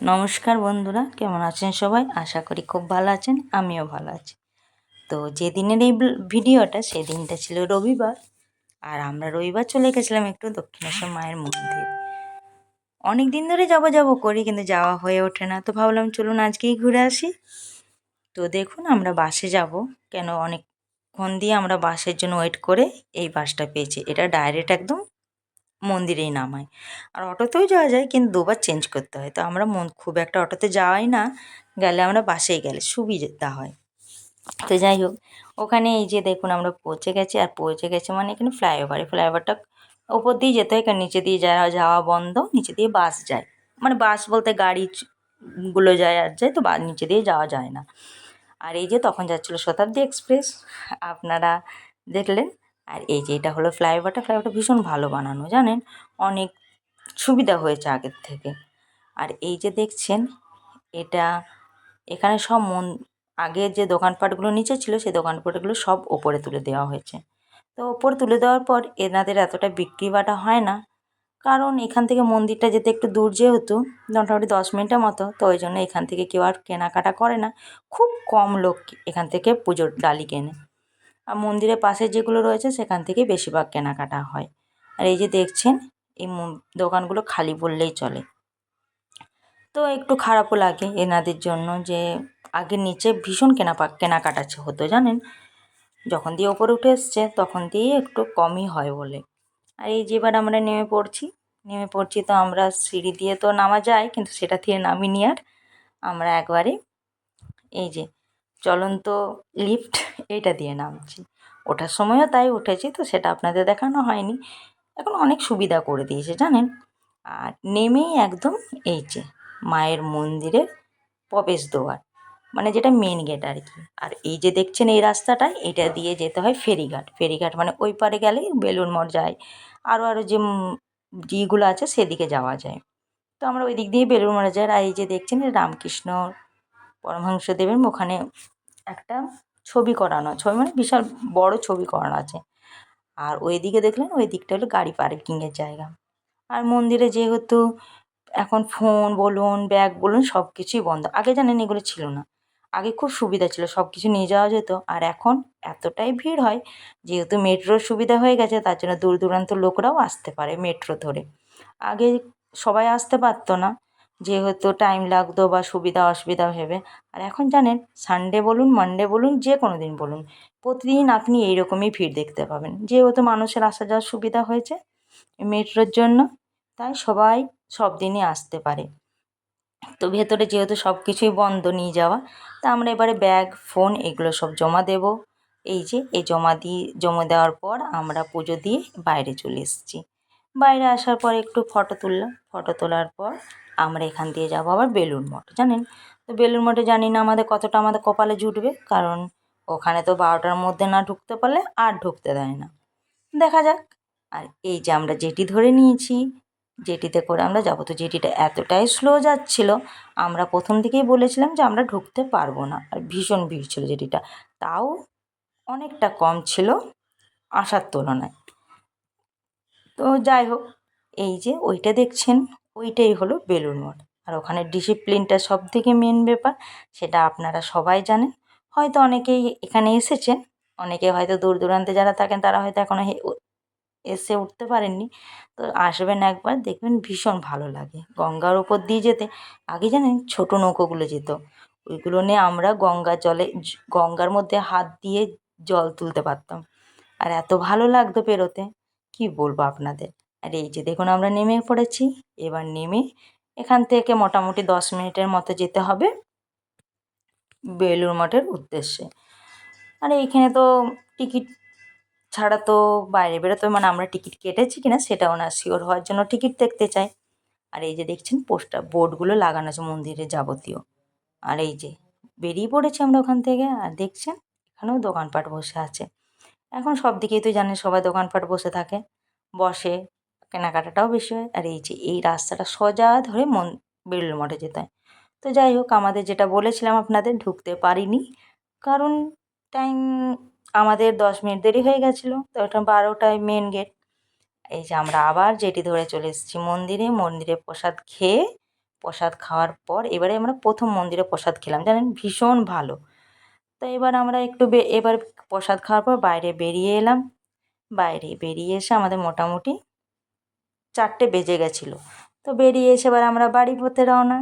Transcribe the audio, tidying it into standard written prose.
নমস্কার বন্ধুরা, কেমন আছেন সবাই? আশা করি খুব ভালো আছেন, আমিও ভালো আছি। তো যেদিনের এই ভিডিওটা সেদিনটা ছিল রবিবার, আর আমরা রবিবার চলে গেছিলাম একটু দক্ষিণেশ্বর মায়ের মন্দির। অনেক দিন ধরে যাবো করি, কিন্তু যাওয়া হয়ে ওঠে না, তো ভাবলাম চলুন আজকেই ঘুরে আসি। তো দেখুন আমরা বাসে যাব, কেন অনেকক্ষণ দিয়ে আমরা বাসের জন্য ওয়েট করে এই বাসটা পেয়েছি। এটা ডাইরেক্ট একদম মন্দিরেই নামায়। আর অটোতেও যাওয়া যায়, কিন্তু দুবার চেঞ্জ করতে হয়, তো আমরা খুব একটা অটোতে যাওয়াই না, গেলে আমরা বাসেই গেলে সুবিধা হয়। তো যাই হোক, ওখানে এই যে দেখুন আমরা পৌঁছে গেছি, আর পৌঁছে গেছে মানে এখানে ফ্লাইওভারটা ওপর দিয়ে যেতে হয়, কারণ নিচে দিয়ে যাওয়া বন্ধ, নিচে দিয়ে বাস যায়, মানে বাস বলতে গাড়ি গুলো যায় আর যায়, তো নিচে দিয়ে যাওয়া যায় না। আর এই যে তখন যাচ্ছিলো শতাব্দী এক্সপ্রেস, আপনারা দেখলেন। আর এই যে এটা হলো ফ্লাইওভারটা ভীষণ ভালো বানানো, জানেন, অনেক সুবিধা হয়েছে আগের থেকে। আর এই যে দেখছেন এটা, এখানে সব আগে যে দোকানপাটগুলো নিচে ছিল সেই দোকানপাটগুলো সব ওপরে তুলে দেওয়া হয়েছে। তো ওপরে তুলে দেওয়ার পর এনাদের এতটা বিক্রি বাটা হয় না, কারণ এখান থেকে মন্দিরটা যেতে একটু দূর যেহেতু, মোটামুটি 10 মিনিটের মতো, তো ওই জন্য এখান থেকে কেউ আর কেনাকাটা করে না। খুব কম লোক এখান থেকে পুজোর ডালি কেনে, আর মন্দিরের পাশে যেগুলো রয়েছে সেখান থেকে বেশিরভাগ কেনাকাটা হয়। আর এই যে দেখছেন এই দোকানগুলো খালি বললেই চলে। তো একটু খারাপও লাগে এনাদের জন্য, যে আগে নিচে ভীষণ কেনাকাটা হতো, জানেন, যখন দিয়ে ওপরে উঠে এসছে তখন দিয়ে একটু কমই হয় বলে। আর এই যে এবার আমরা নেমে পড়ছি, তো আমরা সিঁড়ি দিয়ে তো নামা যায়, কিন্তু সেটা থেকে নামিনি, আর আমরা একবারে এই যে চলন্ত লিফট এইটা দিয়ে নামছি। ওঠার সময়ও তাই উঠেছি, তো সেটা আপনাদের দেখানো হয়নি। এখন অনেক সুবিধা করে দিয়েছে, জানেন। আর নেমেই একদম এই যে মায়ের মন্দিরের প্রবেশদ্বার, মানে যেটা মেন গেট আর কি। আর এই যে দেখছেন এই রাস্তাটা, এটা দিয়ে যেতে হয় ফেরিঘাট মানে ওই পারে গেলেই বেলুড় মঠ যায়, আরও যে যেগুলো আছে সেদিকে যাওয়া যায়। তো আমরা ওই দিক দিয়ে বেলুড় মঠে যাই। আর এই যে দেখছেন রামকৃষ্ণ পরমহংসদেবের ওখানে একটা ছবি মানে বিশাল বড় ছবি করানো আছে। আর ওই দিকে দেখলেন, ওই দিকটা হলো গাড়ি পার্কিংয়ের জায়গা। আর মন্দিরে যেহেতু এখন ফোন বলুন, ব্যাগ বলুন, সব কিছুই বন্ধ। আগে জানেন এগুলো ছিল না, আগে খুব সুবিধা ছিল, সব কিছু নিয়ে যাওয়া যেত। আর এখন এতটাই ভিড় হয়, যেহেতু মেট্রোর সুবিধা হয়ে গেছে, তার জন্য দূর দূরান্ত লোকরাও আসতে পারে মেট্রো ধরে। আগে সবাই আসতে পারতো না, যেহেতু টাইম লাগতো বা সুবিধা অসুবিধা ভেবে। আর এখন জানেন সানডে বলুন, মানডে বলুন, যে কোনো দিন বলুন, প্রতিদিন আপনি এইরকমই ভিড় দেখতে পাবেন, যেহেতু মানুষের আসা যাওয়ার সুবিধা হয়েছে মেট্রোর জন্য, তাই সবাই সব দিনই আসতে পারে। তো ভেতরে যেহেতু সব কিছুই বন্ধ নিয়ে যাওয়া, তা আমরা এবারে ব্যাগ ফোন এগুলো সব জমা দেব। এই যে এই জমা দেওয়ার পর আমরা পুজো দিয়ে বাইরে চলে এসেছি। বাইরে আসার পর একটু ফটো তুললাম, ফটো তোলার পর আমরা এখান দিয়ে যাবো আবার বেলুড় মঠ, জানেন। তো বেলুড় মঠে জানি না আমাদের কপালে জুটবে, কারণ ওখানে তো 12টার মধ্যে না ঢুকতে পারলে আর ঢুকতে দেয় না, দেখা যাক। আর এই যে আমরা জেটি ধরে নিয়েছি, জেটিতে করে আমরা যাবো। তো জেটিটা এতটাই স্লো যাচ্ছিল, আমরা প্রথম থেকেই বলেছিলাম যে আমরা ঢুকতে পারবো না, আর ভীষণ ভিড় ছিল জেটিটা, তাও অনেকটা কম ছিল আসার তুলনায়। তো যাই হোক, এই যে ওইটা দেখছেন, ওইটাই হলো বেলুড় মঠ। আর ওখানে ডিসিপ্লিনটা সব থেকে মেন ব্যাপার, সেটা আপনারা সবাই জানেন। হয়তো অনেকেই এখানে এসেছেন, অনেকে হয়তো দূর দূরান্তে যারা থাকেন তারা হয়তো এখনও এসে উঠতে পারেননি। তো আসবেন একবার, দেখবেন ভীষণ ভালো লাগে গঙ্গার ওপর দিয়ে যেতে। আগে জানেন ছোটো নৌকোগুলো যেত, ওইগুলো নিয়ে আমরা গঙ্গার মধ্যে হাত দিয়ে জল তুলতে পারতাম, আর এত ভালো লাগতো পেরোতে, কি বলবো আপনাদের। আর এই যে দেখুন আমরা নেমে পড়েছি। এবার নেমে এখান থেকে মোটামুটি 10 মিনিটের মতো যেতে হবে বেলুড় মঠের উদ্দেশ্যে। আর এইখানে তো টিকিট ছাড়া তো বাইরে বেরোতে, মানে আমরা টিকিট কেটেছি কিনা সেটাও না, শিওর হওয়ার জন্য টিকিট দেখতে চাই। আর এই যে দেখছেন বোর্ডগুলো লাগানো আছে মন্দিরে যাবতীয়। আর এই যে বেরিয়ে পড়েছি আমরা ওখান থেকে, আর দেখছেন এখানেও দোকানপাট বসে আছে। এখন সব দিকেই তো জানেন সবাই দোকানপাট বসে, কেনাকাটাটাও বেশি হয়। আর এই যে এই রাস্তাটা সোজা ধরে বেলুড় মঠে যেতে হয়। তো যাই হোক, আমাদের যেটা বলেছিলাম আপনাদের, ঢুকতে পারিনি, কারণ টাইম আমাদের 10 মিনিট দেরি হয়ে গেছিলো, তো ওটা 12টায় মেন গেট। এই যে আমরা আবার যেটি ধরে চলে এসেছি মন্দিরে প্রসাদ খেয়ে প্রসাদ খাওয়ার পর এবারে আমরা প্রথম মন্দিরে প্রসাদ খেলাম, জানেন ভীষণ ভালো। তো এবার আমরা একটু এবার প্রসাদ খাওয়ার পর বাইরে বেরিয়ে এলাম। বাইরে বেরিয়ে এসে আমাদের মোটামুটি 4টে বেজে গেছিলো। তো বেরিয়ে এসে এবার আমরা বাড়ি পথে রওনা।